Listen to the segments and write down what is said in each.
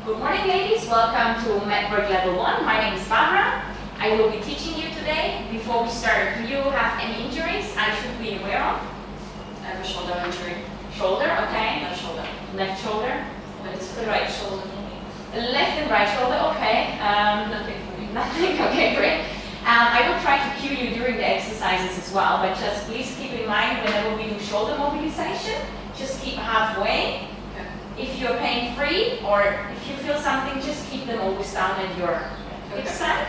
Good morning, ladies. Welcome to Matwork Level 1. My name is Barbara. I will be teaching you today. Before we start, do you have any injuries I should be aware of? I have a shoulder injury. Shoulder, okay. Left shoulder. Left shoulder. It's the right shoulder. Left and right shoulder, okay. Nothing for me. Nothing, okay, great. I will try to cue you during the exercises as well, but just please keep in mind whenever we do shoulder mobilization, just keep halfway. If you're pain-free or if you feel something, just keep them always down at your hip side.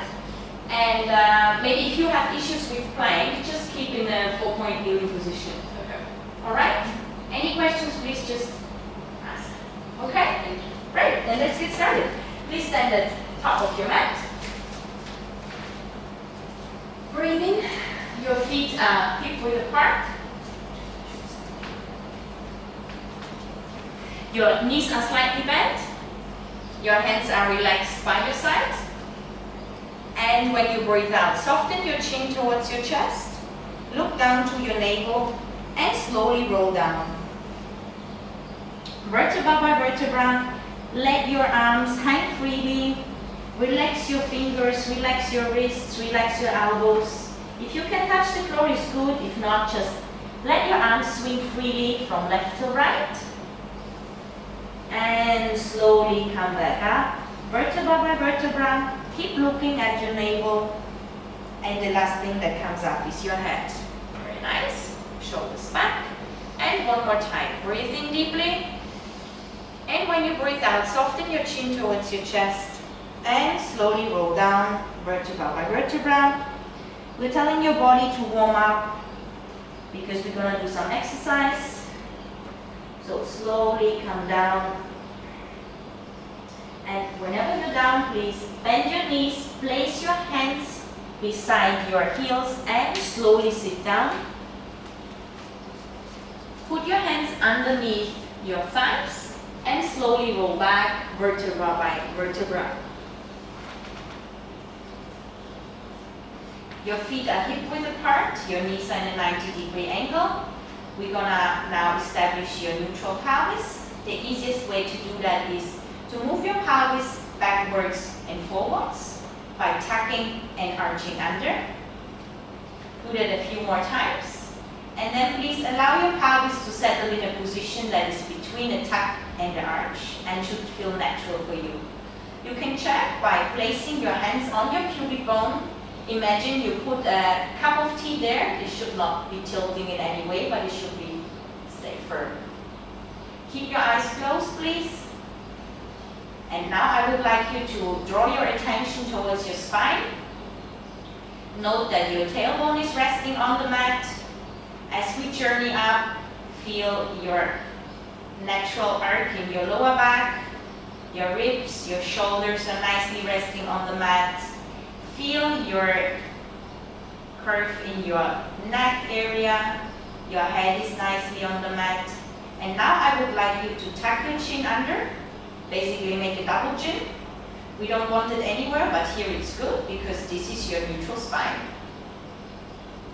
And maybe if you have issues with plank, just keep in a 4-point kneeling position. Okay. Alright? Any questions, please just ask. Okay? Thank you. Great, then let's get started. Please stand at the top of your mat. Breathing. Your feet are hip-width apart. Your knees are slightly bent. Your hands are relaxed by your side. And when you breathe out, soften your chin towards your chest. Look down to your navel and slowly roll down. Vertebra by vertebra, let your arms hang freely. Relax your fingers, relax your wrists, relax your elbows. If you can touch the floor, is good. If not, just let your arms swing freely from left to right. And slowly come back up, vertebra by vertebra. Keep looking at your navel. And the last thing that comes up is your head. Very nice. Shoulders back. And one more time. Breathe in deeply. And when you breathe out, soften your chin towards your chest. And slowly roll down, vertebra by vertebra. We're telling your body to warm up because we're going to do some exercise. So slowly come down. And whenever you're down, please bend your knees, place your hands beside your heels and slowly sit down. Put your hands underneath your thighs and slowly roll back, vertebra by vertebra. Your feet are hip-width apart, your knees are in a 90-degree angle. We're gonna now establish your neutral pelvis. The easiest way to do that is to move your pelvis backwards and forwards by tucking and arching under. Do that a few more times. And then please allow your pelvis to settle in a position that is between the tuck and the arch and should feel natural for you. You can check by placing your hands on your pubic bone. Imagine you put a cup of tea there. It should not be tilting in any way, but it should stay firm. Keep your eyes closed, please. And now I would like you to draw your attention towards your spine. Note that your tailbone is resting on the mat. As we journey up, feel your natural arc in your lower back. Your ribs, your shoulders are nicely resting on the mat. Feel your curve in your neck area. Your head is nicely on the mat. And now I would like you to tuck your chin under. Basically make a double chin. We don't want it anywhere, but here it's good because this is your neutral spine.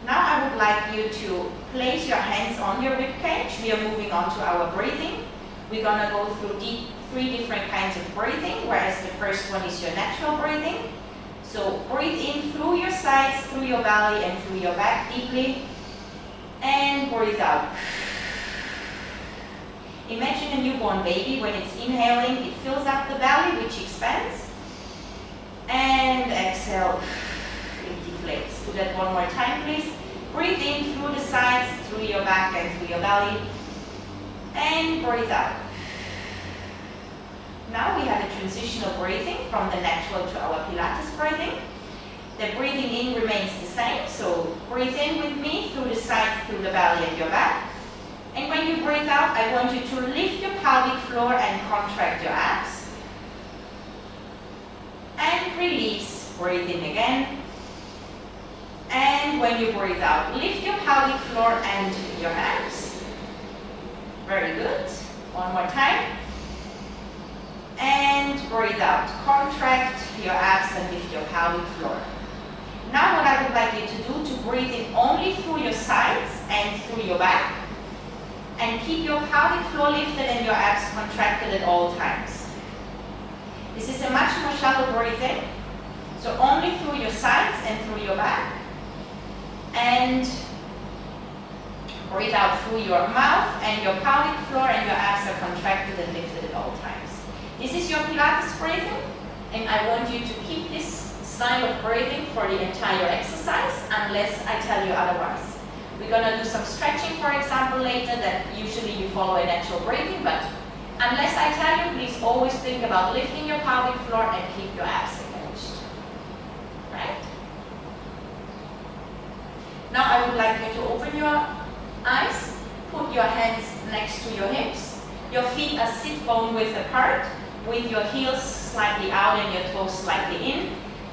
Now I would like you to place your hands on your rib cage. We are moving on to our breathing. We're gonna go through 3 different kinds of breathing, whereas the first one is your natural breathing. So breathe in through your sides, through your belly and through your back deeply. And breathe out. Imagine a newborn baby. When it's inhaling, it fills up the belly, which expands. And exhale, it deflates. Do that one more time, please. Breathe in through the sides, through your back and through your belly. And breathe out. Now we have a transitional breathing from the natural to our Pilates breathing. The breathing in remains the same, so breathe in with me through the sides, through the belly and your back. And when you breathe out, I want you to lift your pelvic floor and contract your abs. And release, breathe in again. And when you breathe out, lift your pelvic floor and your abs. Very good. One more time. And breathe out. Contract your abs and lift your pelvic floor. Now what I would like you to do to breathe in only through your sides and through your back. And keep your pelvic floor lifted and your abs contracted at all times. shallow breathe in. So only through your sides and through your back. And breathe out through your mouth, and your pelvic floor and your abs are contracted and lifted at all times. This is your Pilates breathing, and I want you to keep this style of breathing for the entire exercise unless I tell you otherwise. We're going to do some stretching, for example, later that usually you follow a natural breathing, but unless I tell you, please always think about lifting your pelvic floor and keep your abs engaged. Right? Now I would like you to open your eyes, put your hands next to your hips. Your feet are sit bone width apart, with your heels slightly out and your toes slightly in.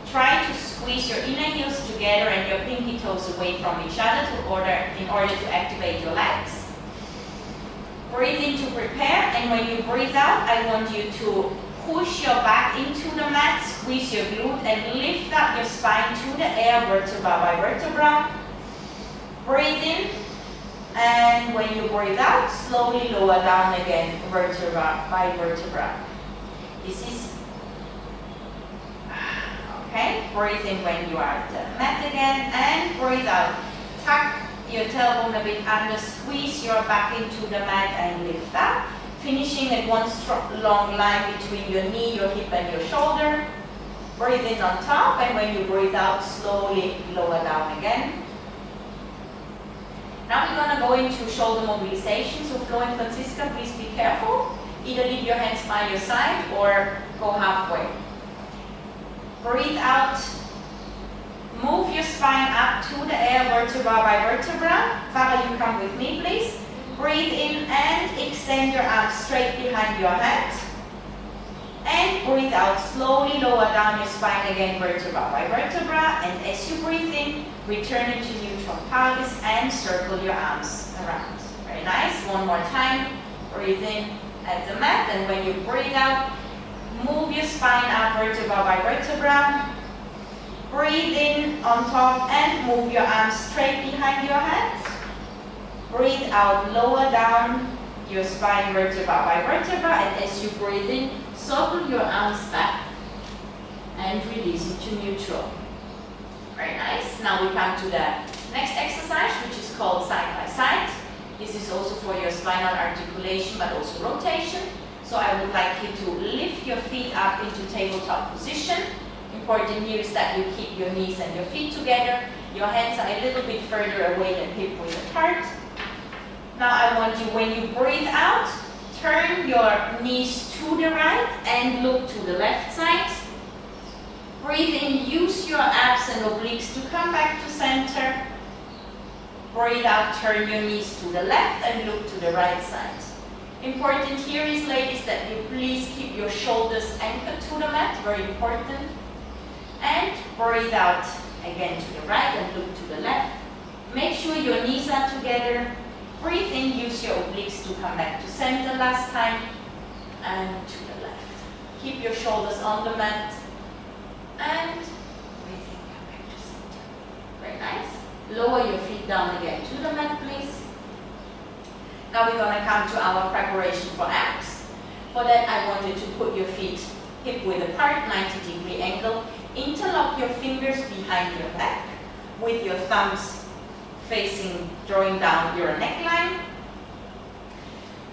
Try to squeeze your inner heels together and your pinky toes away from each other in order to activate your legs. Breathe in to prepare, and when you breathe out, I want you to push your back into the mat, squeeze your glute, and lift up your spine to the air, vertebra by vertebra. Breathe in, and when you breathe out, slowly lower down again, vertebra by vertebra. This is, okay, breathe in when you are at the mat again, and breathe out. Tuck your tailbone a bit under, squeeze your back into the mat and lift up. Finishing at one long line between your knee, your hip and your shoulder. Breathe in on top, and when you breathe out, slowly lower down again. Now we're going to go into shoulder mobilization, so Flo and Francisca, please be careful. Either leave your hands by your side or go halfway. Breathe out. Move your spine up to the air, vertebra by vertebra. Farah, you come with me, please. Breathe in and extend your arms straight behind your head. And breathe out. Slowly lower down your spine again, vertebra by vertebra. And as you breathe in, return into neutral pelvis and circle your arms around. Very nice. One more time. Breathe in at the mat, and when you breathe out, move your spine up vertebra by vertebra. Breathe in on top and move your arms straight behind your head. Breathe out, lower down your spine vertebra by vertebra, and as you breathe in, circle your arms back and release into neutral. Very nice. Now we come to the next exercise, which is called side by side. This is also for your spinal articulation, but also rotation. So I would like you to lift your feet up into tabletop position. Important here is that you keep your knees and your feet together. Your hands are a little bit further away than hip width apart. Now I want you, when you breathe out, turn your knees to the right and look to the left side. Breathe in, use your abs and obliques to come back to center. Breathe out, turn your knees to the left and look to the right side. Important here is, ladies, that you please keep your shoulders anchored to the mat, very important. And breathe out again to the right and look to the left. Make sure your knees are together. Breathe in, use your obliques to come back to center last time. And to the left. Keep your shoulders on the mat. And breathe in, come back to center. Very nice. Lower your feet down again to the mat, please. Now we're going to come to our preparation for abs. For that, I want you to put your feet hip width apart, 90-degree angle. Interlock your fingers behind your back with your thumbs facing, drawing down your neckline.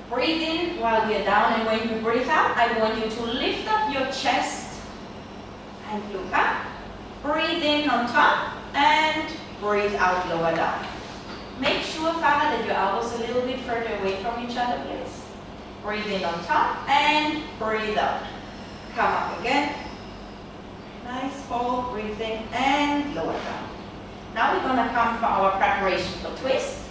Breathe in while we are down, and when you breathe out, I want you to lift up your chest and look up. Breathe in on top and breathe out, lower down. Make sure, Farah, that your elbows a little bit further away from each other, please. Breathe in on top and breathe out. Come up again. Nice, fold, breathe in and lower down. Now we're going to come for our preparation for twist.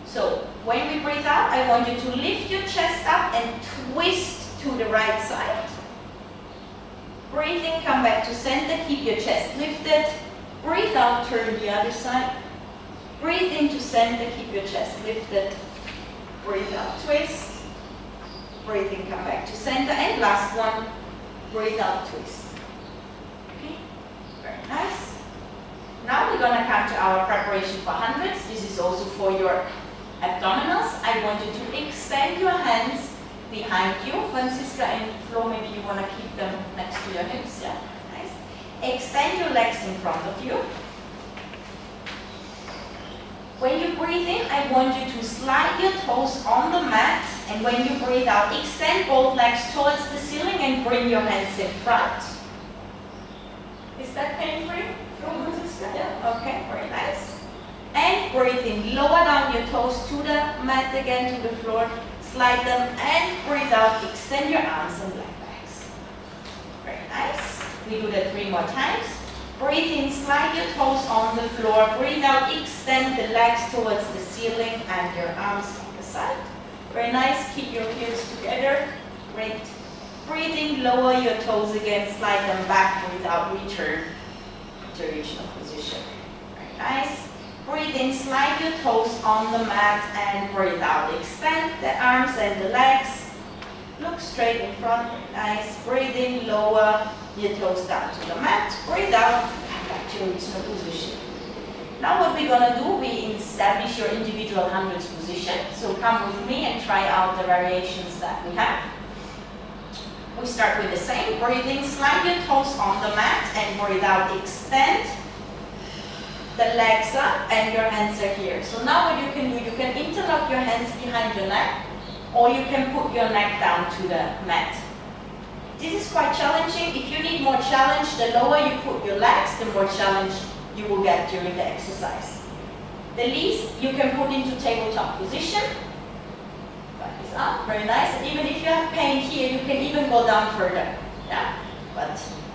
So when we breathe out, I want you to lift your chest up and twist to the right side. Breathe in, come back to center, keep your chest lifted. Breathe out, turn the other side. Breathe into center, keep your chest lifted. Breathe out, twist. Breathe in, come back to center. And last one, breathe out, twist. Okay, very nice. Now we're going to come to our preparation for hundreds. This is also for your abdominals. I want you to extend your hands behind you. Francisca and Flo, maybe you want to keep them next to to your hips. Yeah, nice. Extend your legs in front of you. When you breathe in, I want you to slide your toes on the mat, and when you breathe out, extend both legs towards the ceiling and bring your hands in front. Is that pain-free? Yeah, okay, very nice. And breathe in, lower down your toes to the mat again, to the floor, slide them, and breathe out, extend your arms and legs. Very nice. We do that 3 more times. Breathe in, slide your toes on the floor. Breathe out, extend the legs towards the ceiling and your arms on the side. Very nice. Keep your heels together. Great. Breathe in, lower your toes again, slide them back. Breathe out, return to original position. Very nice. Breathe in, slide your toes on the mat and breathe out. Extend the arms and the legs. Look straight in front. Nice. Breathe in, lower your toes down to the mat. Breathe out, come back to your original position. Now what we're going to do, we establish your individual hundreds position. So come with me and try out the variations that we have. We start with the same. Breathe in, slide your toes on the mat and breathe out, extend the legs up and your hands are here. So now what you can do, you can interlock your hands behind your neck, or you can put your neck down to the mat. This is quite challenging. If you need more challenge, the lower you put your legs, the more challenge you will get during the exercise. The least you can put into tabletop position. Back is up, very nice. And even if you have pain here, you can even go down further. Yeah?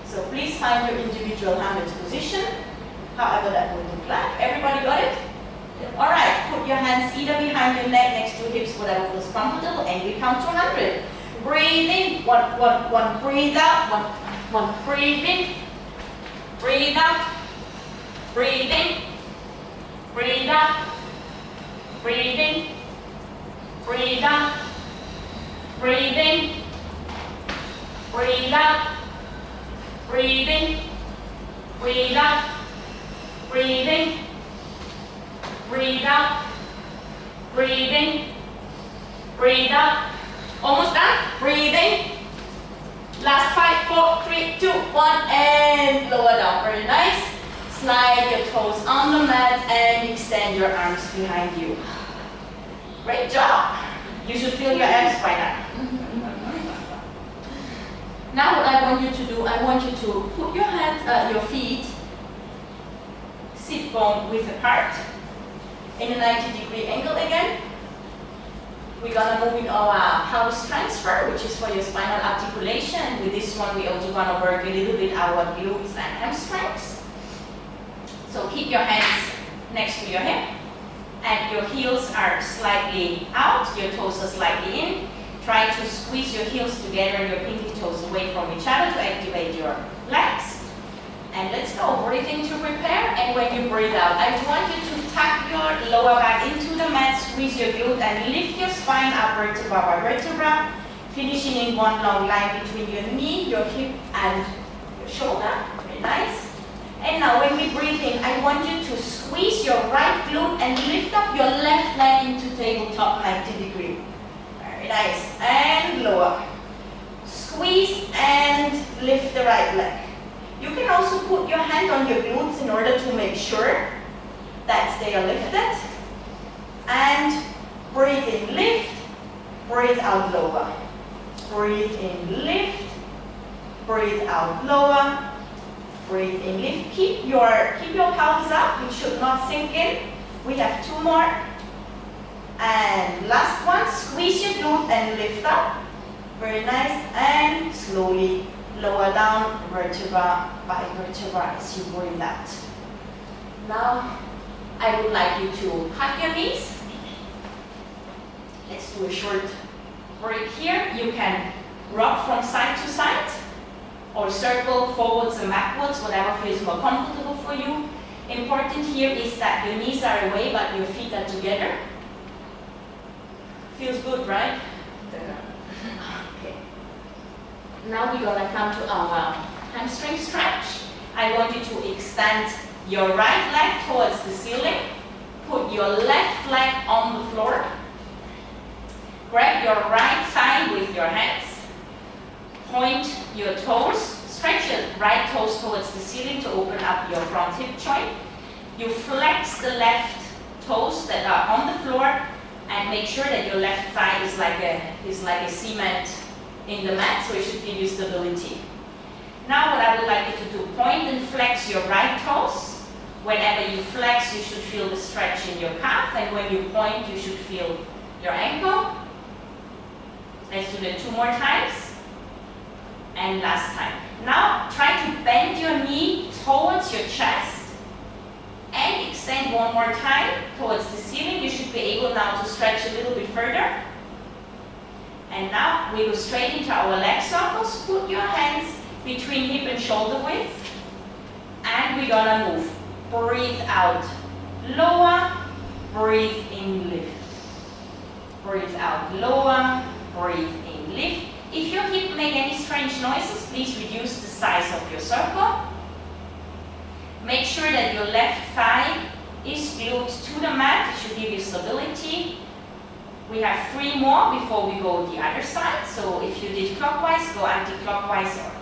So please find your individual hundreds position, however that would look like. Everybody got it? All right, put your hands either behind your neck, next to hips, whatever feels comfortable, and we count to 100. Breathe in, one, breathe out, one, breathe in, breathe out, breathe in, breathe out, breathe in, breathe out, breathe in, breathe out, breathe in, breathe out, breathe in, breathe out, breathe in, breathe out. Almost done. Breathe in. Last 5, 4, 3, 2, 1, and lower down. Very nice. Slide your toes on the mat and extend your arms behind you. Great job. You should feel your abs by now. Now what I want you to do, I want you to put your hands, your feet, sit bone width apart in a 90-degree angle again. We're going to move in our pelvis transfer, which is for your spinal articulation. And with this one, we also want to work a little bit our glutes and hamstrings. So keep your hands next to your hip, and your heels are slightly out, your toes are slightly in. Try to squeeze your heels together and your pinky toes away from each other to activate your legs. And let's go. Breathing to prepare, and when you breathe out, I want you to tuck your lower back into the mat, squeeze your glute, and lift your spine up vertebra by vertebra, finishing in one long line between your knee, your hip, and your shoulder. Very nice. And now when we breathe in, I want you to squeeze your right glute and lift up your left leg into tabletop 90 degree. Very nice. And lower. Squeeze and lift the right leg. You can also put your hand on your glutes in order to make sure that they are lifted. And breathe in, lift. Breathe out, lower. Breathe in, lift. Breathe out, lower. Breathe in, lift. Keep your pelvis up. It should not sink in. We have 2 more. And last one. Squeeze your glute and lift up. Very nice. And slowly lower down vertebra by vertebra as you breathe out. Now, I would like you to hug your knees. Let's do a short break here. You can rock from side to side or circle forwards and backwards, whatever feels more comfortable for you. Important here is that your knees are away but your feet are together. Feels good, right? Okay. Now we're going to come to our hamstring stretch. I want you to extend your right leg towards the ceiling. Put your left leg on the floor. Grab your right thigh with your hands. Point your toes. Stretch stretch your right toes towards the ceiling to open up your front hip joint. You flex the left toes that are on the floor and make sure that your left thigh is like a cement in the mat, so it should give you stability. Now what I would like you to do, point and flex your right toes. Whenever you flex, you should feel the stretch in your calf, and when you point, you should feel your ankle. Let's do it 2 more times. And last time. Now try to bend your knee towards your chest and extend 1 more time towards the ceiling. You should be able now to stretch a little bit further. And now we go straight into our leg circles. Put your hands between hip and shoulder width. And we're gonna move. Breathe out, lower, breathe in, lift. Breathe out, lower, breathe in, lift. If your hip make any strange noises, please reduce the size of your circle. Make sure that your left thigh is glued to the mat. It should give you stability. We have 3 more before we go the other side. So if you did clockwise, go anti-clockwise or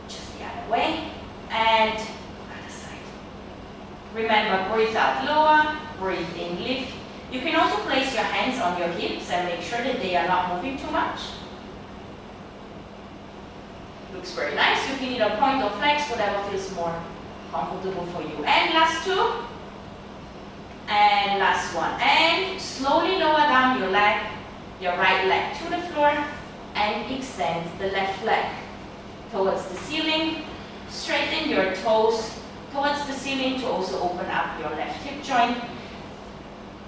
just the other way. And other side. Remember, breathe out, lower, breathe in, lift. You can also place your hands on your hips and make sure that they are not moving too much. Looks very nice. You can either point or flex, whatever feels more comfortable for you. And last 2. And last 1. And slowly lower down your leg, your right leg to the floor, and extend the left leg towards the ceiling. Straighten your toes towards the ceiling to also open up your left hip joint.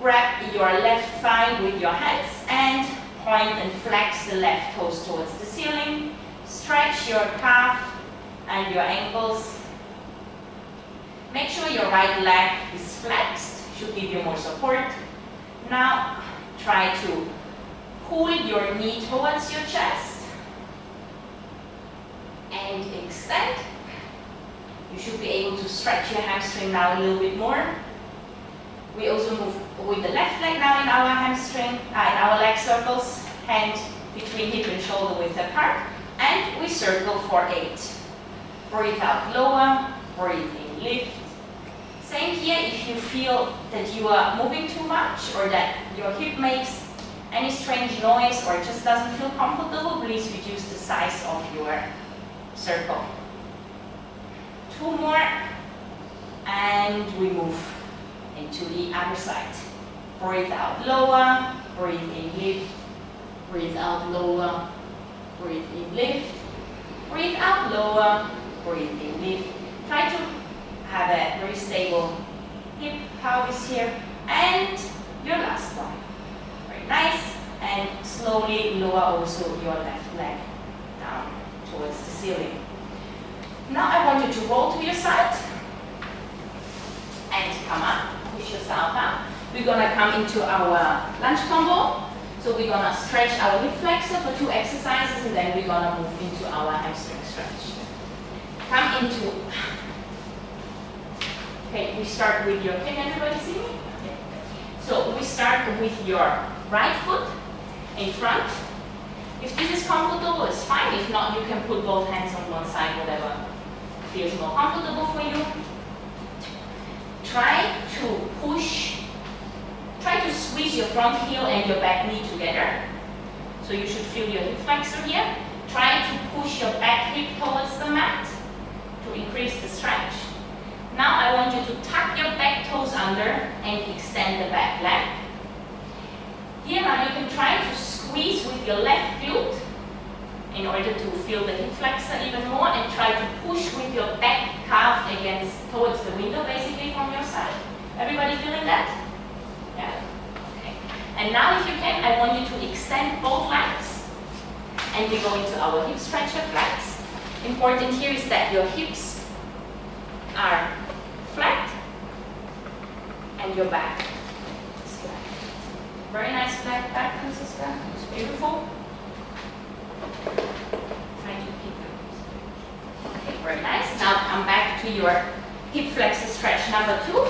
Grab your left thigh with your hands and point and flex the left toes towards the ceiling. Stretch your calf and your ankles. Make sure your right leg is flexed, should give you more support. Now try to pull your knee towards your chest and extend. You should be able to stretch your hamstring now a little bit more. We also move with the left leg now in our hamstring, in our leg circles, hand between hip and shoulder width apart. And we circle for 8. Breathe out, lower, breathe in, lift. Same here, if you feel that you are moving too much or that your hip makes any strange noise or just doesn't feel comfortable, please reduce the size of your circle. 2 more, and we move into the other side. Breathe out, lower, breathe in, lift. Breathe out, lower, breathe in, lift. Breathe out, lower, breathe in, lift. Try to have a very stable hip pelvis here. And your last one. Very nice. And slowly lower also your left leg down towards the ceiling. Now I want you to roll to your side and come up. Push yourself up. We're going to come into our lunge combo. So we're going to stretch our hip flexor for 2 exercises, and then we're going to move into our hamstring stretch. Come into, okay, we start with your, can everybody see me? Okay. So we start with your right foot in front. If this is comfortable, it's fine. If not, you can put both hands on one side, whatever feels more comfortable for you. Try to squeeze your front heel and your back knee together. So you should feel your hip flexor here. Try to push your back hip towards the mat to increase the stretch. Now I want you to tuck your back toes under and extend the back leg. Here now you can try to squeeze with your left glute in order to feel the hip flexor even more, and try to push with your back calf towards the window basically from your side. Everybody feeling that? Yeah. Okay. And now if you can, I want you to extend both legs and we go into our hip stretcher flex. Important here is that your hips are flat and your back is flat. Very nice flat back, Francisca. It's beautiful. Try to keep it. Okay, very nice. Now come back to your hip flexor stretch number 2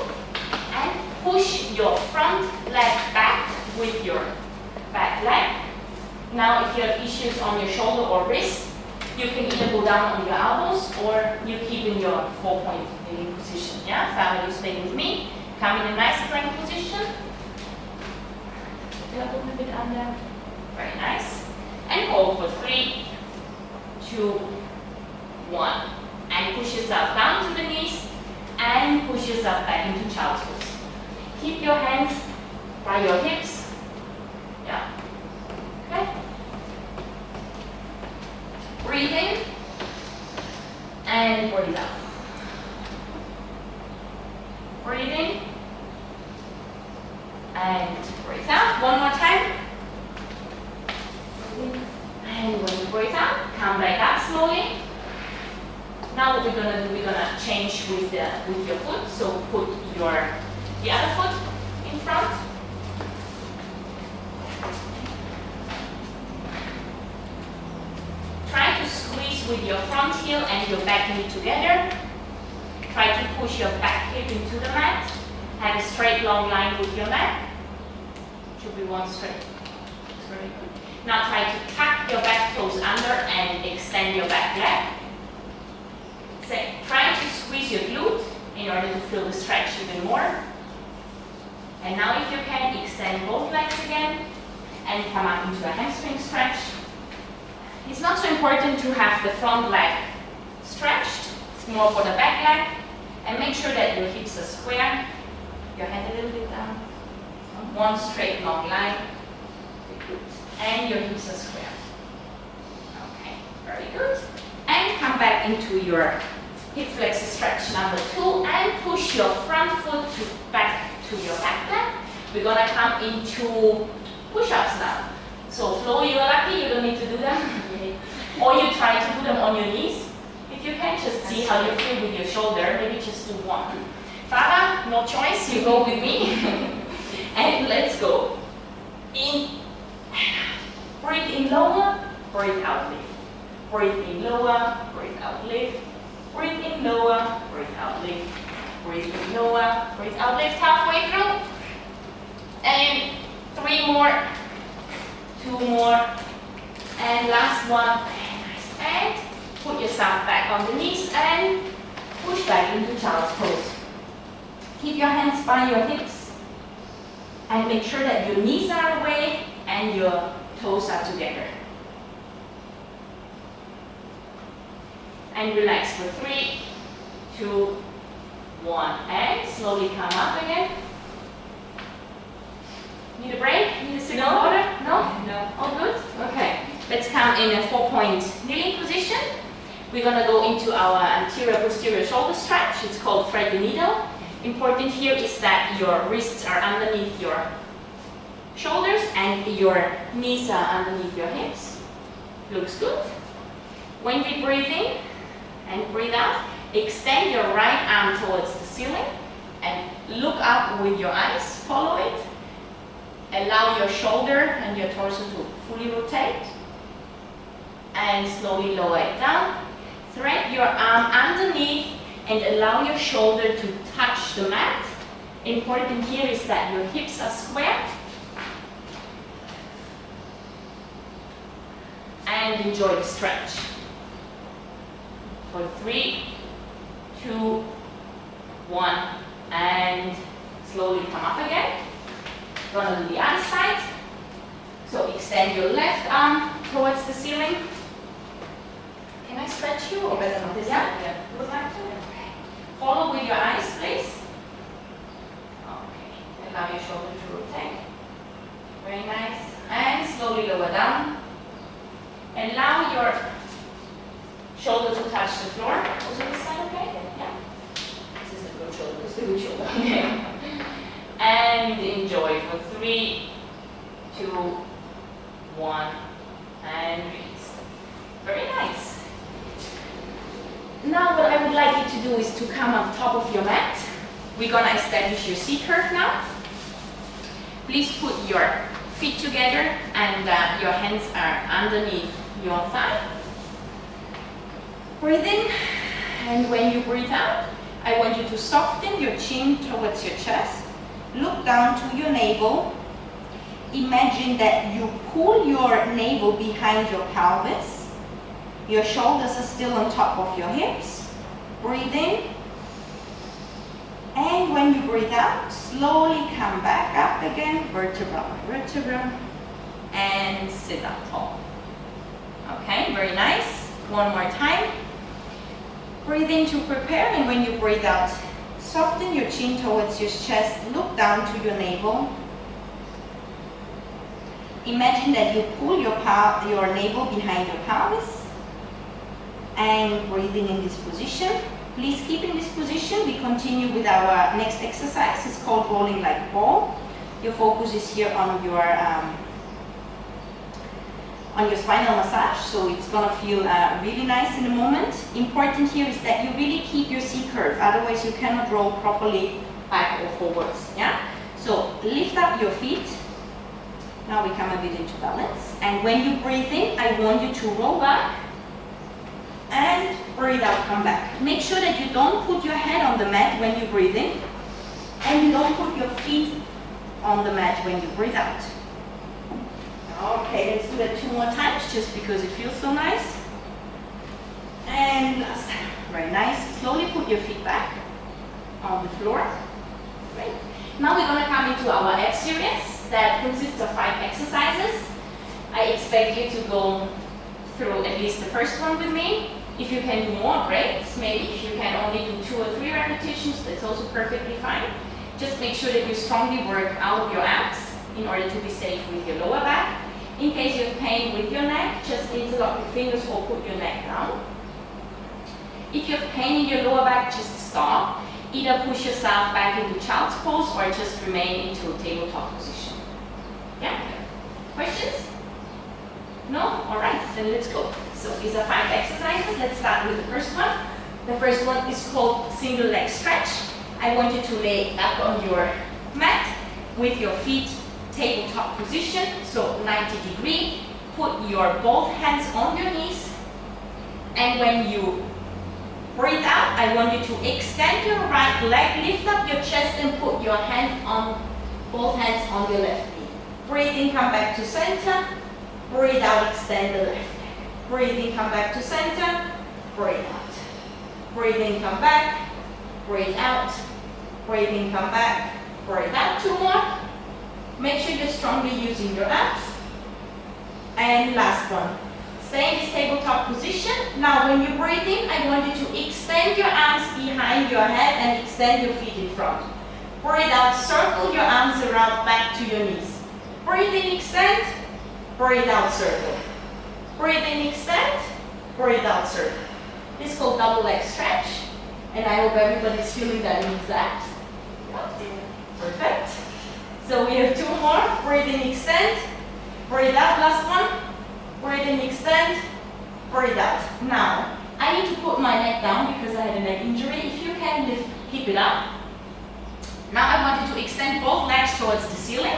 and push your front leg back with your back leg. Now if you have issues on your shoulder or wrist, You can either go down on your elbows or you keep in your 4-point kneeling position. Yeah, family, stay with me. Come in a nice plank position. A little bit under. Very nice. And hold for 3, 2, 1. And push yourself down to the knees and push yourself back into child's pose. Keep your hands by your hips. Yeah. Okay. Breathe in and breathe out. Breathe in and breathe out. One more time. And when you breathe out, come back up slowly. Now what we're gonna do, we're gonna change with your foot. So put the other foot in front. Try to squeeze with your front heel and your back knee together. Try to push your back hip into the mat. Have a straight long line with your mat. Should be one straight. That's very good. Now try to tuck your back toes under and extend your back leg. Try to squeeze your glute in order to feel the stretch even more. And now if you can, extend both legs again and come up into a hamstring stretch. It's not so important to have the front leg stretched. It's more for the back leg. And make sure that your hips are square. Your head a little bit down. One straight long line. And your hips are square. Okay, very good. And come back into your hip flexor stretch number 2 and push your front foot back to your back leg. We're gonna come into push-ups now. So Flo, you're lucky, you don't need to do them. Or you try to do them on your knees. If you can, just see how you feel with your shoulder. Maybe just do one. Farah, no choice, you go with me. And let's go. In and out. Breathe in lower, breathe out lift. Breathe in lower, breathe out lift. Breathe in lower, breathe out lift. Breathe in lower, breathe out lift halfway through. And 3 more, 2 more, and last one. Nice. And put yourself back on the knees and push back into child's pose. Keep your hands by your hips and make sure that your knees are away and your toes are together. And relax for 3, 2, 1, and slowly come up again. Need a break? Need a sip of water? No? No. All good? Okay. Let's come in a 4-point kneeling position. We're going to go into our anterior posterior shoulder stretch. It's called thread the needle. Important here is that your wrists are underneath your shoulders and your knees are underneath your hips. Looks good. When we breathe in and breathe out, extend your right arm towards the ceiling and look up with your eyes. Follow it. Allow your shoulder and your torso to fully rotate. And slowly lower it down. Thread your arm underneath and allow your shoulder to touch the mat. Important here is that your hips are square. And enjoy the stretch. For 3, 2, 1, and slowly come up again. Gonna do the other side. So extend your left arm towards the ceiling. Can I stretch you or better not this side? Yeah. Would like to? Okay. Follow with your eyes, please. Okay. Allow your shoulder to rotate. Very nice. And slowly lower down. Allow your shoulder to touch the floor. Also this side, okay? Yeah. This is a good shoulder. This is a good shoulder. Okay. And enjoy for 3, 2, 1, and release. Very nice. Now what I would like you to do is to come on top of your mat. We're gonna establish your C curve now. Please put your feet together and your hands are underneath your thigh. Breathe in, and when you breathe out, I want you to soften your chin towards your chest. Look down to your navel. Imagine that you pull your navel behind your pelvis. Your shoulders are still on top of your hips. Breathe in. And when you breathe out, slowly come back up again, vertebra by vertebra, and sit up tall. Okay, very nice. One more time. Breathe in to prepare, and when you breathe out, soften your chin towards your chest, look down to your navel. Imagine that you pull your navel behind your pelvis, and breathing in this position. Please keep in this position. We continue with our next exercise. It's called rolling like a ball. Your focus is here on your spinal massage, so it's gonna feel really nice in a moment. Important here is that you really keep your C curve, otherwise you cannot roll properly back or forwards. Yeah. So lift up your feet. Now we come a bit into balance, and when you breathe in, I want you to roll back. And breathe out, come back. Make sure that you don't put your head on the mat when you breathe in, and you don't put your feet on the mat when you breathe out. Okay, let's do that 2 more times, just because it feels so nice. And last time, very nice. Slowly put your feet back on the floor. Great. Now we're gonna come into our F series that consists of 5 exercises. I expect you to go through at least the first one with me. If you can do more, great. Maybe if you can only do 2 or 3 repetitions, that's also perfectly fine. Just make sure that you strongly work out your abs in order to be safe with your lower back. In case you have pain with your neck, just interlock your fingers or put your neck down. If you have pain in your lower back, just stop. Either push yourself back into child's pose or just remain into tabletop position. Yeah? Questions? No? Alright, then let's go. So these are 5 exercises. Let's start with the first one. The first one is called single leg stretch. I want you to lay up on your mat with your feet tabletop position, so 90 degree. Put your both hands on your knees, and when you breathe out, I want you to extend your right leg, lift up your chest, and put your both hands on your left knee. Breathe in, come back to center. Breathe out, extend the left leg. Breathe in, come back to center. Breathe out. Breathe in, come back. Breathe out. Breathe in, come back. Breathe out. 2 more. Make sure you're strongly using your abs. And last one. Stay in this tabletop position. Now when you breathe in, I want you to extend your arms behind your head and extend your feet in front. Breathe out, circle your arms around back to your knees. Breathe in, extend. Breathe out, circle. Breathe in, extend. Breathe out, circle. This is called double leg stretch. And I hope everybody's feeling that in his abs. Perfect. So we have 2 more. Breathe in, extend. Breathe out, last one. Breathe in, extend. Breathe out. Now, I need to put my neck down because I had a neck injury. If you can lift, keep it up. Now I want you to extend both legs towards the ceiling.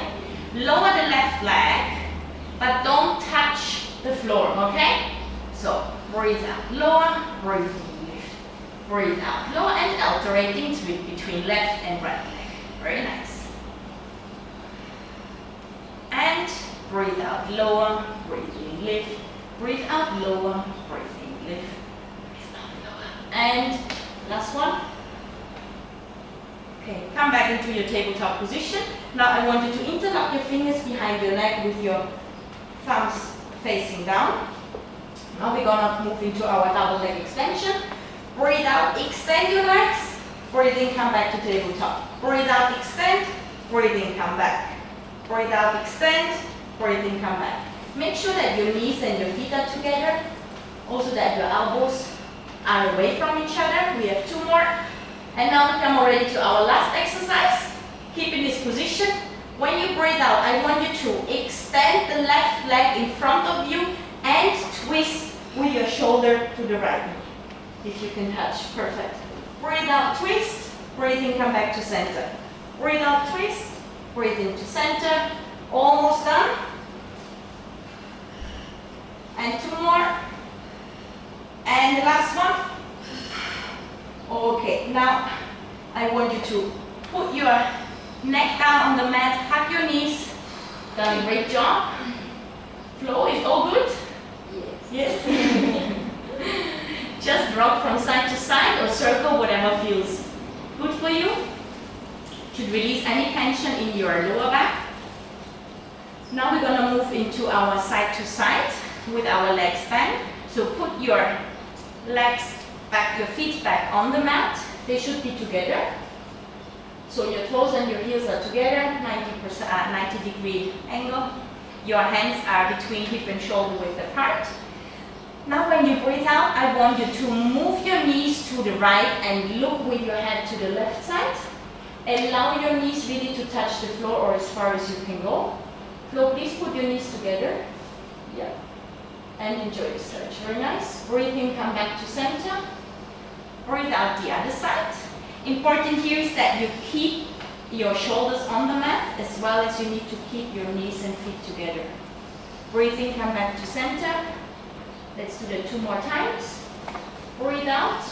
Lower the left leg, but don't touch the floor, okay? So, breathe out, lower, breathe in, lift. Breathe out, lower, and alternating between left and right leg. Very nice. And breathe out, lower, breathe in, lift. Breathe out, lower, breathe in, lift. Breathe out, lower. And last one. Okay, come back into your tabletop position. Now I want you to interlock your fingers behind your neck with your thumbs facing down. Now we're gonna move into our double leg extension. Breathe out, extend your legs. Breathe in, come back to tabletop. Breathe out, extend. Breathe in, come back. Breathe out, extend. Breathe in, come back. Make sure that your knees and your feet are together. Also that your elbows are away from each other. We have 2 more. And now we come already to our last exercise. Keep in this position. When you breathe out, I want you to extend the left leg in front of you and twist with your shoulder to the right knee. If you can touch, perfect. Breathe out, twist. Breathe in, come back to center. Breathe out, twist. Breathe into center. Almost done. And 2 more. And the last one. Okay, now I want you to put your neck down on the mat, hug your knees. Done a great job. Flow is all good? Yes. Yes. Just rock from side to side or circle, whatever feels good for you. Should release any tension in your lower back. Now we're going to move into our side to side with our legs bent. So put your legs back, your feet back on the mat. They should be together. So your toes and your heels are together, 90-degree angle. Your hands are between hip and shoulder width apart. Now when you breathe out, I want you to move your knees to the right and look with your head to the left side. Allow your knees really to touch the floor or as far as you can go. Flo, please put your knees together. Yeah. And enjoy the stretch. Very nice. Breathe in, come back to center. Breathe out the other side. Important here is that you keep your shoulders on the mat as well as you need to keep your knees and feet together. Breathe in, come back to center. Let's do that 2 more times. Breathe out.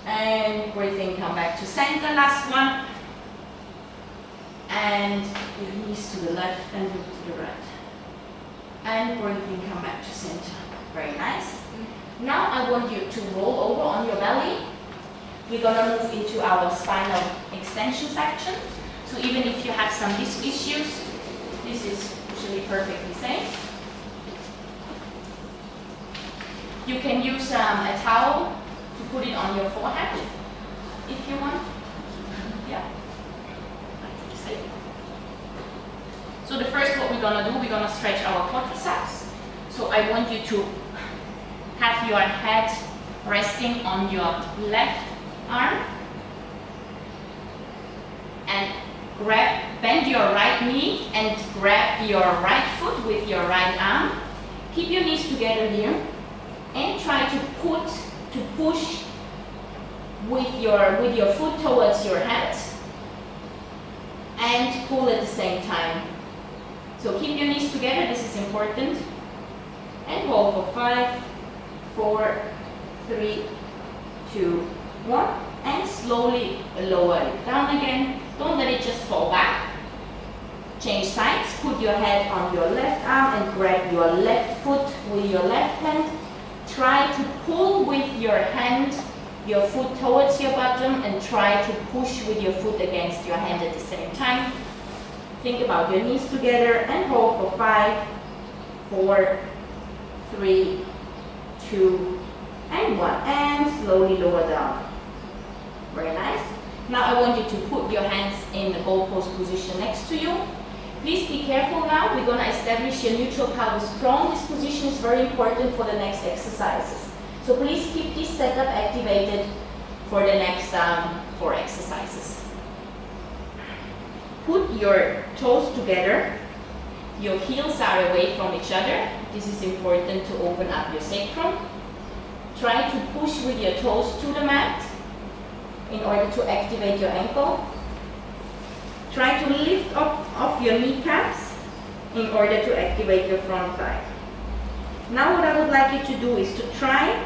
And breathe in, come back to center. Last one. And your knees to the left and look to the right. And breathe in, come back to center. Very nice. Now I want you to roll over on your belly. We're going to move into our spinal extension section. So even if you have some disc issues, this is usually perfectly safe. You can use a towel to put it on your forehead if you want. Yeah. So the first what we're going to do, we're going to stretch our quadriceps. So I want you to have your head resting on your left arm and bend your right knee and grab your right foot with your right arm. Keep your knees together here and try to push with your foot towards your head and pull at the same time. So keep your knees together, this is important. And hold for 5, 4, 3, 2, 1. And slowly lower it down again. Don't let it just fall back. Change sides. Put your head on your left arm and grab your left foot with your left hand. Try to pull with your hand your foot towards your bottom and try to push with your foot against your hand at the same time. Think about your knees together and hold for 5, 4, 3, 2, and 1. And slowly lower down. Very nice. Now I want you to put your hands in the goalpost position next to you. Please be careful now. We're going to establish your neutral pelvis prone. This position is very important for the next exercises. So please keep this setup activated for the next 4 exercises. Put your toes together. Your heels are away from each other. This is important to open up your sacrum. Try to push with your toes to the mat in order to activate your ankle. Try to lift up off your kneecaps in order to activate your front thigh. Now what I would like you to do is to try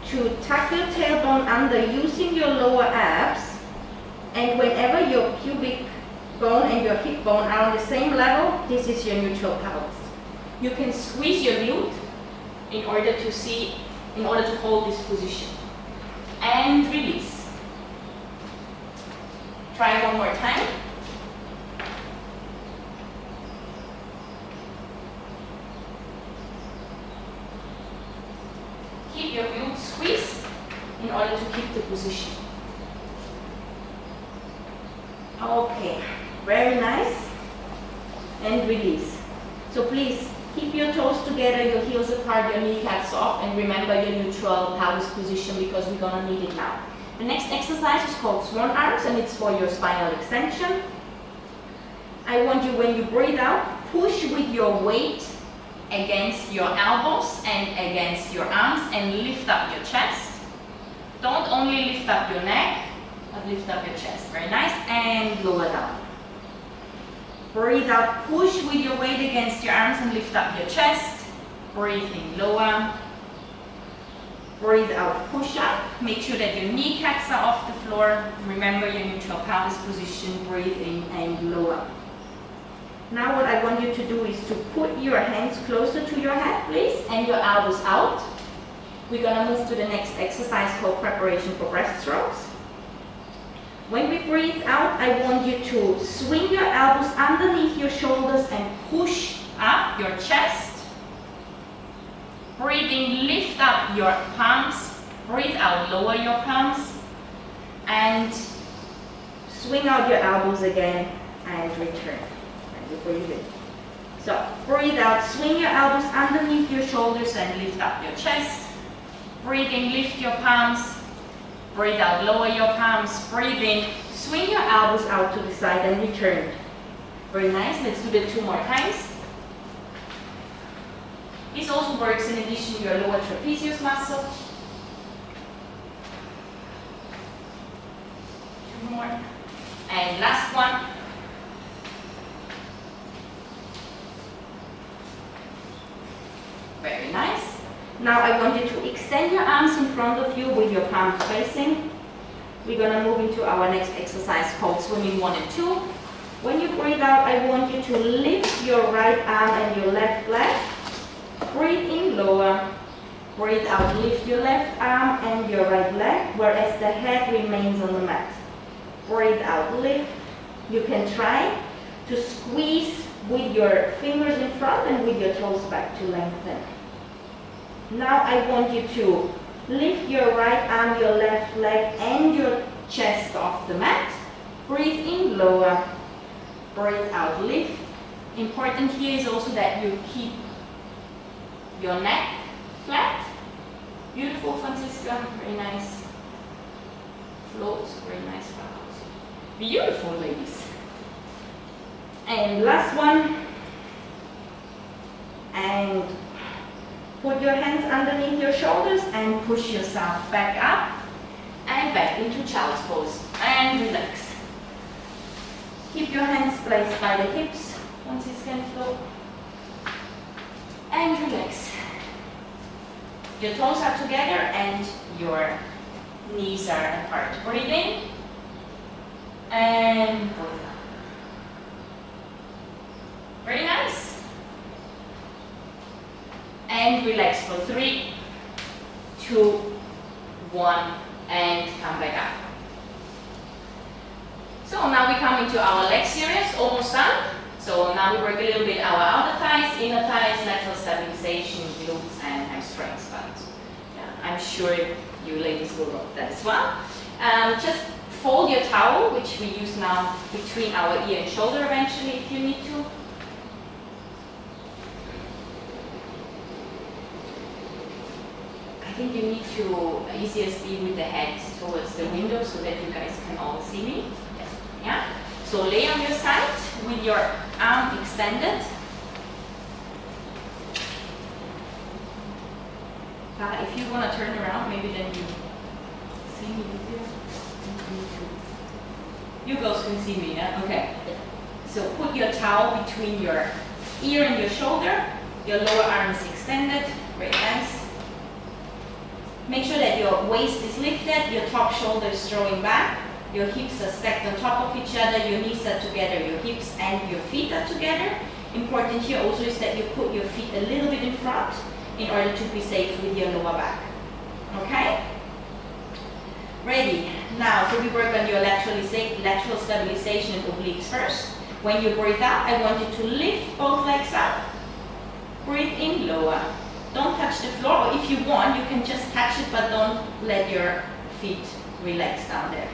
to tuck your tailbone under using your lower abs, and whenever your pubic bone and your hip bone are on the same level, this is your neutral pelvis. You can squeeze your glute in order to hold this position. And release. Try one more time. Keep your glutes squeezed in order to keep the position. Okay, very nice. And release. So please keep your toes together, your heels apart, your kneecaps off, and remember your neutral pelvis position because we're going to need it now. The next exercise is called swan arms, and it's for your spinal extension. I want you, when you breathe out, push with your weight against your elbows and against your arms and lift up your chest. Don't only lift up your neck, but lift up your chest. Very nice. And lower down. Breathe out, push with your weight against your arms and lift up your chest. Breathe in, lower. Breathe out, push up. Make sure that your kneecaps are off the floor. Remember your neutral pelvis position. Breathe in and lower. Now what I want you to do is to put your hands closer to your head, please, and your elbows out. We're gonna move to the next exercise called preparation for breaststrokes. When we breathe out, I want you to swing your elbows underneath your shoulders and push up your chest. Breathing, lift up your palms. Breathe out, lower your palms. And swing out your elbows again and return. And you breathe in. So breathe out, swing your elbows underneath your shoulders and lift up your chest. Breathe in, lift your palms. Breathe out, lower your palms. Breathe in, swing your elbows out to the side and return. Very nice. Let's do that 2 more times. This also works in addition to your lower trapezius muscle. 2 more. And last one. Very nice. Now I want you to extend your arms in front of you with your palms facing. We're going to move into our next exercise called swimming 1 and 2. When you breathe out, I want you to lift your right arm and your left leg. Breathe in, lower. Breathe out, lift your left arm and your right leg, whereas the head remains on the mat. Breathe out, lift. You can try to squeeze with your fingers in front and with your toes back to lengthen. Now I want you to lift your right arm, your left leg and your chest off the mat. Breathe in, lower. Breathe out, lift. Important here is also that you keep your neck flat. Beautiful, Francisca. Very nice. Floats. Very nice flowers. Beautiful, ladies. And last one. And put your hands underneath your shoulders and push yourself back up and back into child's pose. And relax. Keep your hands placed by the hips once you can flow. And relax. Your toes are together and your knees are apart. Breathe in and breathe out. Very nice. And relax for 3, 2, 1, and come back up. So now we come into our leg series, almost done. So now we work a little bit our outer thighs, inner thighs, lateral stabilization, glutes, and hamstrings. But yeah, I'm sure you ladies will rock that as well. Just fold your towel, which we use now between our ear and shoulder eventually if you need to. I think you need to easiest be with the head towards the window so that you guys can all see me. Yeah? So lay on your side with your arm extended. If you want to turn around, maybe then you see me easier. You girls can see me, yeah? Okay. So put your towel between your ear and your shoulder. Your lower arm is extended. Very nice. Make sure that your waist is lifted, your top shoulder is throwing back. Your hips are stacked on top of each other, your knees are together, your hips and your feet are together. Important here also is that you put your feet a little bit in front in order to be safe with your lower back. Okay? Ready. Now, so we work on your lateral stabilization and obliques first. When you breathe out, I want you to lift both legs up. Breathe in, lower. Don't touch the floor, or if you want, you can just touch it, but don't let your feet relax down there.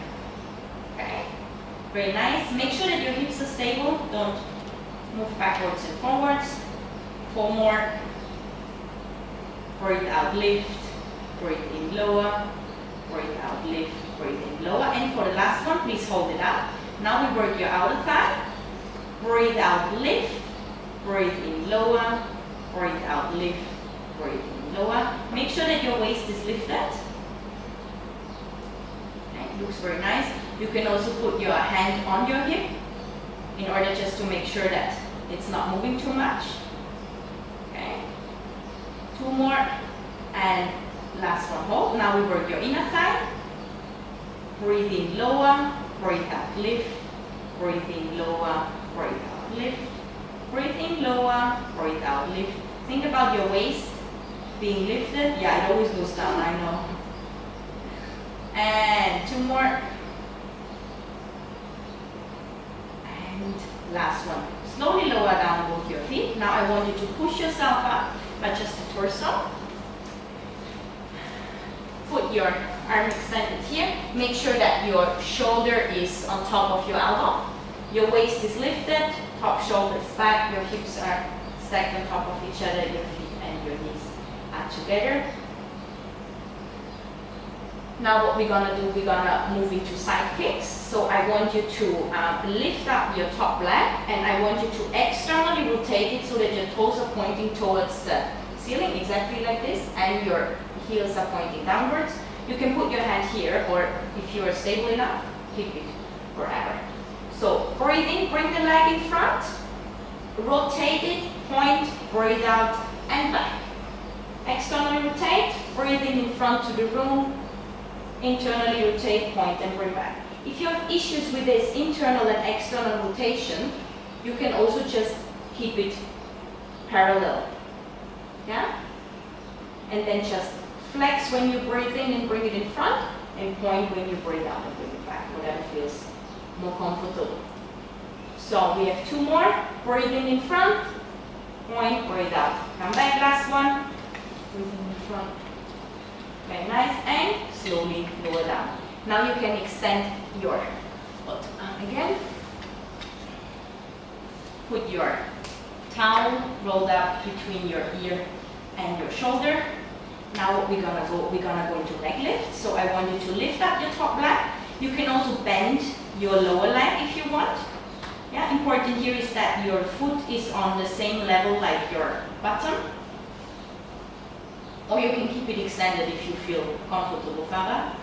Okay, very nice. Make sure that your hips are stable. Don't move backwards and forwards. 4 more. Breathe out, lift. Breathe in, lower. Breathe out, lift. Breathe in, lower. And for the last one, please hold it up. Now we work your outer thigh. Breathe out, lift. Breathe in, lower. Breathe out, lift. Breathe in, lower. Make sure that your waist is lifted. Okay, looks very nice. You can also put your hand on your hip in order just to make sure that it's not moving too much. Okay. 2 more. And last one, hold. Now we work your inner thigh. Breathe in, lower. Breathe out, lift. Breathe in, lower. Breathe out, lift. Breathe in, lower. Breathe out, lift. Think about your waist being lifted. Yeah, it always goes down, I know. And 2 more. And last one. Slowly lower down both your feet. Now I want you to push yourself up by just the torso. Put your arm extended here. Make sure that your shoulder is on top of your elbow. Your waist is lifted, top shoulder is back, your hips are stacked on top of each other, your feet and your knees are together. Now what we're gonna do, we're gonna move into side kicks. So I want you to lift up your top leg, and I want you to externally rotate it so that your toes are pointing towards the ceiling, exactly like this, and your heels are pointing downwards. You can put your hand here, or if you are stable enough, keep it forever. So breathe in, bring the leg in front, rotate it, point, breathe out, and back. Externally rotate, breathe in front to the room, internally rotate, point, and bring back. If you have issues with this internal and external rotation, you can also just keep it parallel. Yeah? And then just flex when you breathe in and bring it in front, and point when you breathe out and bring it back, whatever feels more comfortable. So we have 2 more. Breathe in front, point, breathe out. Come back, last one. Breathe in front. Very nice, and slowly lower down. Now you can extend your foot again. Put your towel rolled up between your ear and your shoulder. Now what we're gonna go into leg lift. So I want you to lift up your top leg. You can also bend your lower leg if you want. Yeah, important here is that your foot is on the same level like your bottom. Or you can keep it extended if you feel comfortable, Farah.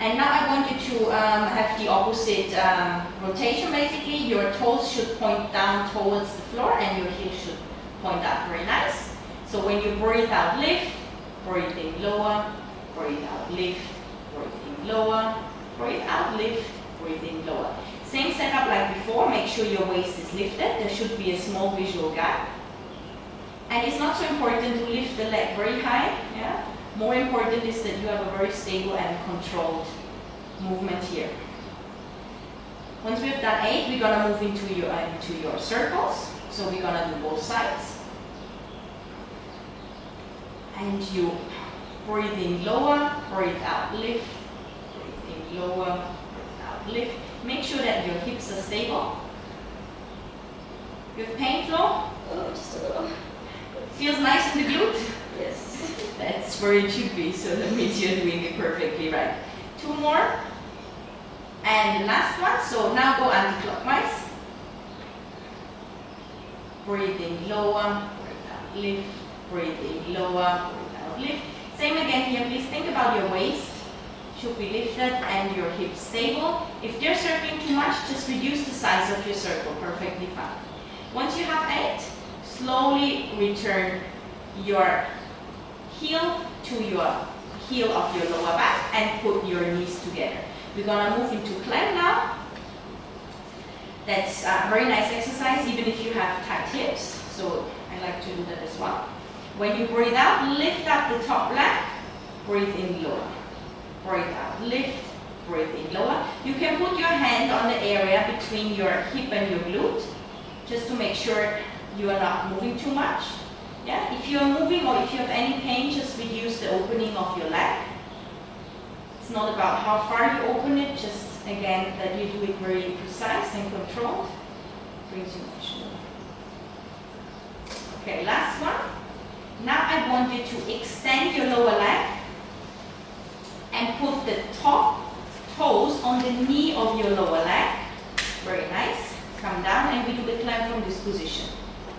And now I want you to have the opposite rotation basically. Your toes should point down towards the floor and your heels should point up. Very nice. So when you breathe out, lift, breathe in, lower, breathe out, lift, breathe in, lower, breathe out, lift, breathe in, lower. Same setup like before. Make sure your waist is lifted. There should be a small visual gap. And it's not so important to lift the leg very high. Yeah? More important is that you have a very stable and controlled movement here. Once we've done 8, we're gonna move into your circles. So we're gonna do both sides. And you breathe in, lower, breathe out, lift, breathe in, lower, breathe out, lift. Make sure that your hips are stable. You have pain, Flo? Oh, just a little. Feels nice in the glute? Yes. That's where it should be, so that means you're doing it perfectly right. 2 more. And the last one. So now go anti-clockwise. Breathe in, lower, breathe out, lift, breathe in, lower, breathe out, lift. Same again here. Please think about your waist. Should be lifted and your hips stable. If they're circling too much, just reduce the size of your circle. Perfectly fine. Once you have 8, slowly return your heel to your heel of your lower back and put your knees together. We're gonna move into plank now. That's a very nice exercise even if you have tight hips. So I like to do that as well. When you breathe out, lift up the top leg, breathe in, lower. Breathe out, lift, breathe in, lower. You can put your hand on the area between your hip and your glute, just to make sure you are not moving too much. Yeah, if you are moving or if you have any pain, just reduce the opening of your leg. It's not about how far you open it, just again that you do it very precise and controlled. Brings you much more. Okay, last one. Now I want you to extend your lower leg and put the top toes on the knee of your lower leg. Very nice. Come down and we do the climb from this position.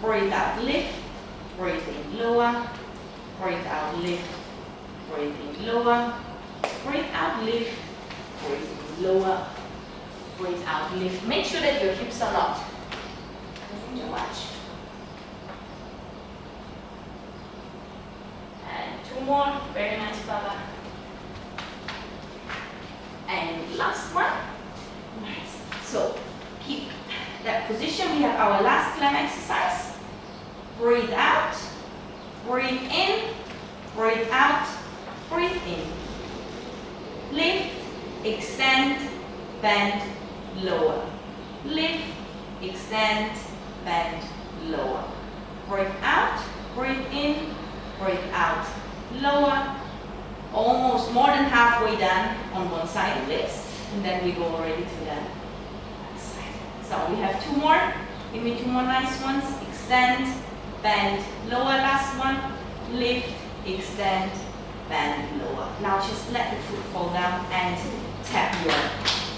Breathe out, lift, breathe in, lower, breathe out, lift, breathe in, lower, breathe out, lift, breathe in, lower, breathe out, lift. Make sure that your hips are not moving too much. And 2 more. Very nice, Baba. And last one. Nice. So keep that position. We have our last climb exercise. Breathe out, breathe in, breathe out, breathe in. Lift, extend, bend, lower. Lift, extend, bend, lower. Breathe out, breathe in, breathe out, lower. Almost more than halfway done on one side of this, and then we go already to the other side. So we have two more. Give me two more nice ones. Extend, bend, lower. Last one. Lift, extend, bend, lower. Now just let the foot fall down and tap your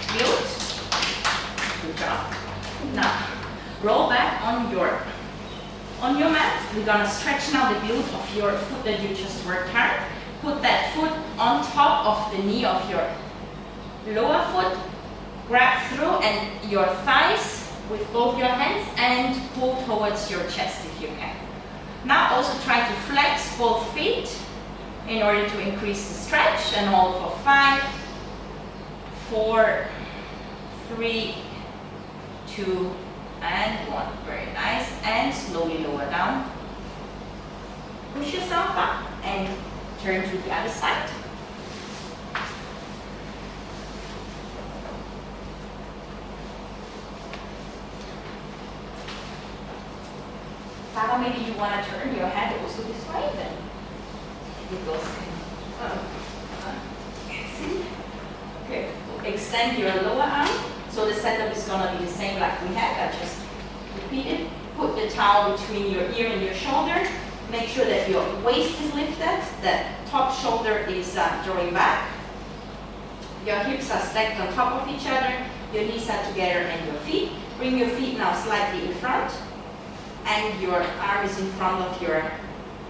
glute. Good job. Now roll back on your mat. We're gonna stretch now the glute of your foot that you just worked hard. Put that foot on top of the knee of your lower foot. Grab through and your thighs with both your hands and pull towards your chest if you can. Now also try to flex both feet in order to increase the stretch, and hold for 5, 4, 3, 2, and 1. Very nice. And slowly lower down. Push yourself up and turn to the other side. Father, maybe you want to turn your head also this way, then it goes. See? Okay. Extend your lower arm. So the setup is going to be the same like we had. I just repeat it. Put the towel between your ear and your shoulder. Make sure that your waist is lifted, that top shoulder is drawing back. Your hips are stacked on top of each other. Your knees are together and your feet. Bring your feet now slightly in front. And your arm is in front of your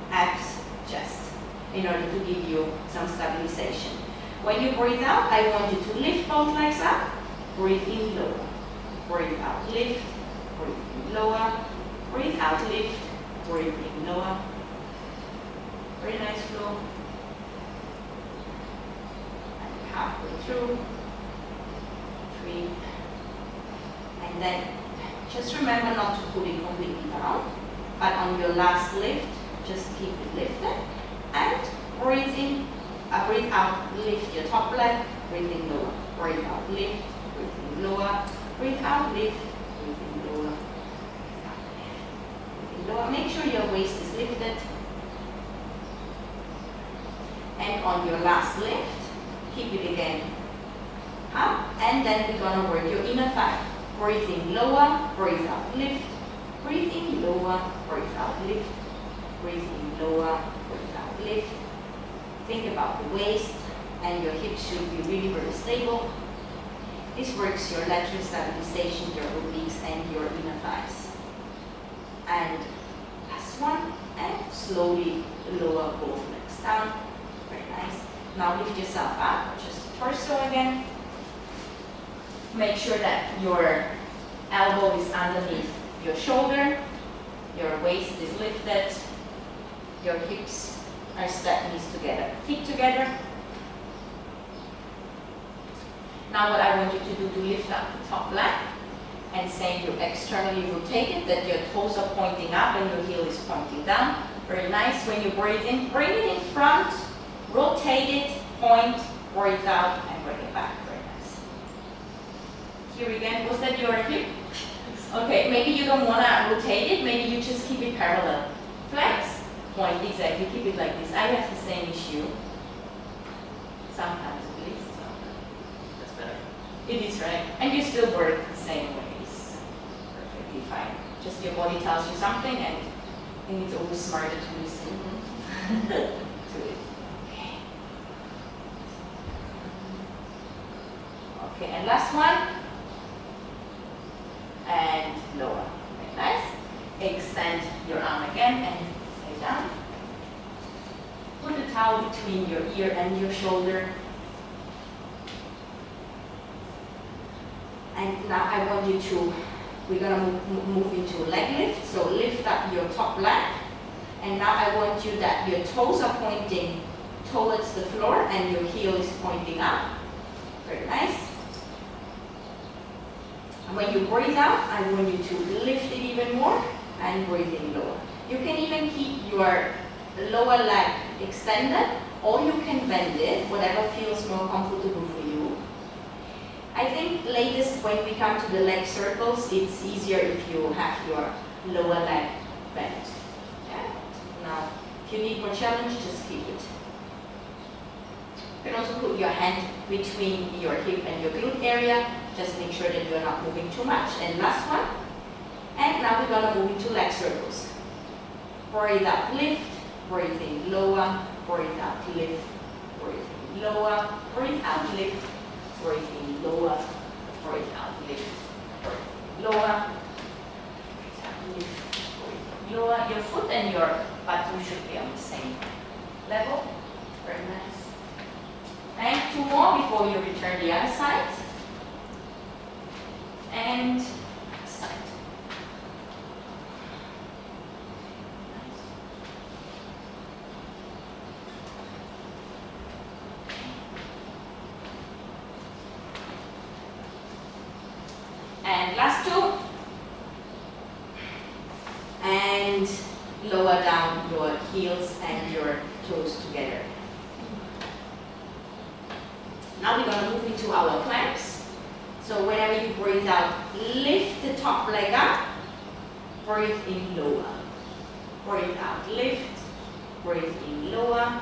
abs chest in order to give you some stabilization. When you breathe out, I want you to lift both legs up. Breathe in, lower. Breathe out, lift. Breathe in, lower. Breathe out, lift. Breathe in, lower. Very nice flow. And halfway through. 3. And then just remember not to put it completely down. But on your last lift, just keep it lifted. And breathe in, breathe out, lift your top leg. Breathe in, lower. Breathe out, lift. Breathe in, lower. Breathe out, lift. Breathe in, lower. Lower. Make sure your waist is lifted. And on your last lift, keep it again up. And then we're going to work your inner thigh. Breathe in, lower. Breathe out, lift. Breathe in, lower. Breathe out, lift. Breathe in, lower. Breathe out, lift. Think about the waist, and your hips should be really very stable. This works your lateral stabilization, your obliques, and your inner thighs. And last one, and slowly lower both legs down. Very nice. Now lift yourself up, just torso again. Make sure that your elbow is underneath your shoulder, your waist is lifted, your hips are stacked, knees together, feet together. Now what I want you to do to lift up the top leg, and same, you externally rotate it, that your toes are pointing up and your heel is pointing down. Very nice. When you breathe in, bring it in front, rotate it, point, breathe out, and bring it back. Very nice. Here again, was that your hip? Okay, maybe you don't want to rotate it, maybe you just keep it parallel. Flex, point, exactly, keep it like this. I have the same issue. Sometimes at least, sometimes. That's better. It is, right? And you still work the same ways. Perfectly fine. Just your body tells you something, and I think it's always smarter to listen to it. Okay. Okay, and last one. And lower. Very nice. Extend your arm again and lay down. Put the towel between your ear and your shoulder. And now I want you to, we're going to move into leg lift. So lift up your top leg. And now I want you that your toes are pointing towards the floor and your heel is pointing up. Very nice. And when you breathe out, I want you to lift it even more and breathe in lower. You can even keep your lower leg extended, or you can bend it, whatever feels more comfortable for you. I think latest when we come to the leg circles, it's easier if you have your lower leg bent. Yeah? Now, if you need more challenge, just keep it. You can also put your hand between your hip and your glute area. Just make sure that you're not moving too much. And last one. And now we're going to move into leg circles. Breathe out, lift. Breathe in, lower. Breathe out, lift. Breathe in, lower. Breathe out, lift. Breathe in, lower. Breathe out, lift. Breathe in, lower. Breathe out, lift. Breathe in, lower. Your foot and your bottom should be on the same level. Very nice. And 2 more before you return the other side. And side. Nice. And last 2. And lower down your heels and your toes together. Now we're going to move into our planks. So whenever you breathe out, lift the top leg up. Breathe in, lower. Breathe out, lift. Breathe in, lower.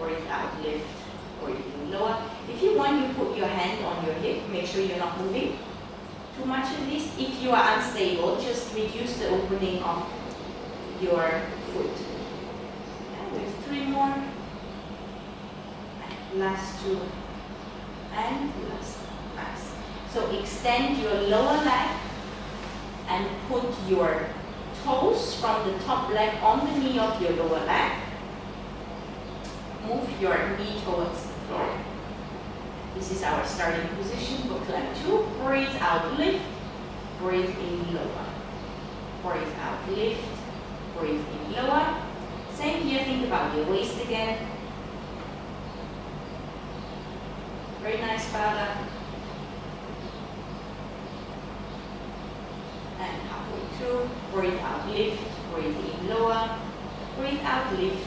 Breathe out, lift. Breathe in, lower. If you want, you put your hand on your hip. Make sure you're not moving too much at least. If you are unstable, just reduce the opening of your foot. And we have 3 more. And last 2. And last. Nice. So extend your lower leg and put your toes from the top leg on the knee of your lower leg. Move your knee towards the floor. This is our starting position for plank 2. Breathe out, lift. Breathe in, lower. Breathe out, lift. Breathe in, lower. Same here, think about your waist again. Very nice, Father. And halfway through, breathe out, lift, breathe in, lower. Breathe out, lift,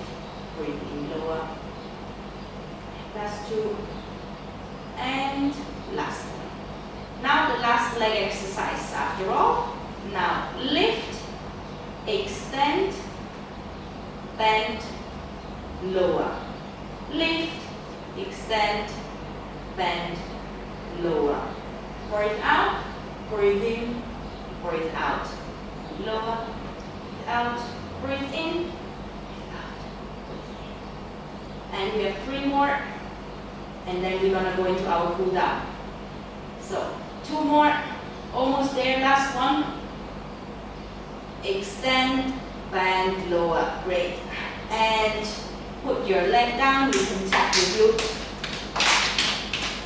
breathe in, lower. Last 2. And last one. Now the last leg exercise after all. Now lift, extend, bend, lower. Lift, extend, bend, lower. Breathe out, breathe in, breathe out. Lower, breathe out, breathe in, breathe out, breathe in. And we have 3 more. And then we're going to go into our cool down. So 2 more, almost there, last one. Extend, bend, lower, great. And put your leg down, you can tap your glute.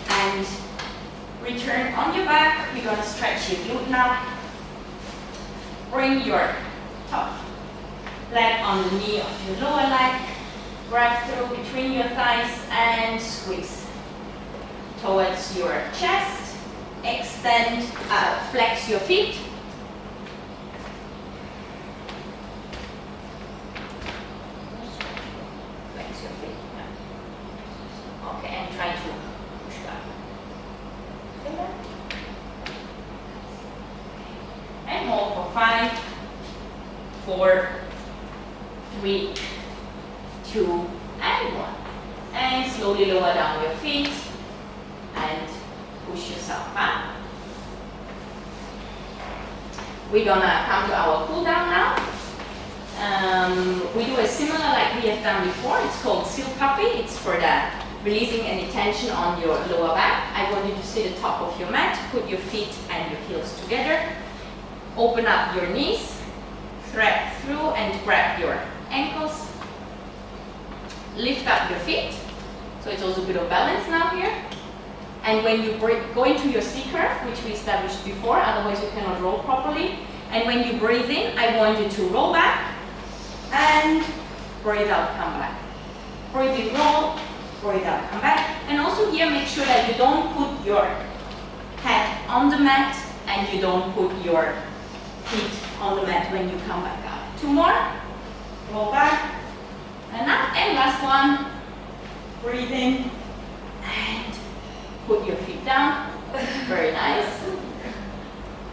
And return on your back, we're going to stretch your glute now. Bring your top leg on the knee of your lower leg. Grab through between your thighs and squeeze towards your chest. Extend, flex your feet. Flex your feet. Okay, and try to push back. And hold for 5, 4, 3, 2, and 1. And slowly lower down your feet and push yourself back. We're gonna come to our cool down now. We do a similar like we have done before. It's called seal puppy. It's for the releasing any tension on your lower back. I want you to sit at the top of your mat, put your feet and your heels together. Open up your knees, thread through and grab your ankles. Lift up your feet. So it's also a bit of balance now here. And when you go into your C curve, which we established before, otherwise you cannot roll properly. And when you breathe in, I want you to roll back and breathe out, come back. Breathe in, roll, breathe out, come back. And also here, make sure that you don't put your head on the mat and you don't put your feet on the mat when you come back up. 2 more. Roll back Enough. And last one. Breathe in and put your feet down. Very nice.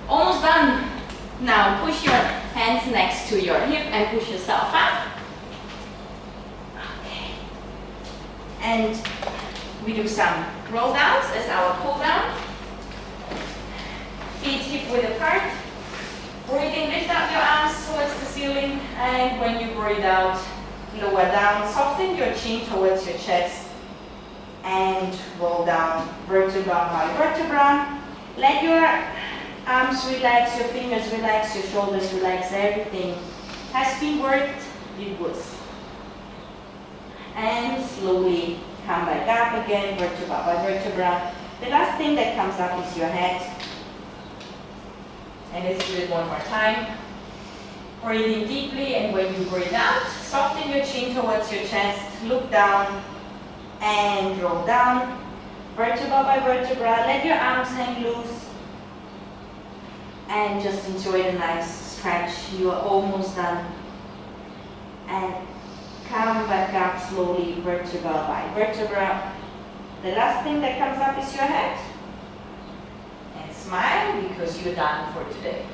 Almost done. Now push your hands next to your hip and push yourself up. Okay. And we do some roll downs as our cool down. Feet hip width apart. Breathing, lift up your arms towards the ceiling, and when you breathe out, lower down, soften your chin towards your chest, and roll down vertebra by vertebra. Let your arms relax, your fingers relax, your shoulders relax, everything has been worked, it was. And slowly come back up again, vertebra by vertebra. The last thing that comes up is your head. And let's do it one more time. Breathe in deeply, and when you breathe out, soften your chin towards your chest, look down, and roll down, vertebra by vertebra. Let your arms hang loose, and just enjoy the nice stretch. You are almost done. And come back up slowly, vertebra by vertebra. The last thing that comes up is your head. And smile because you're done for today.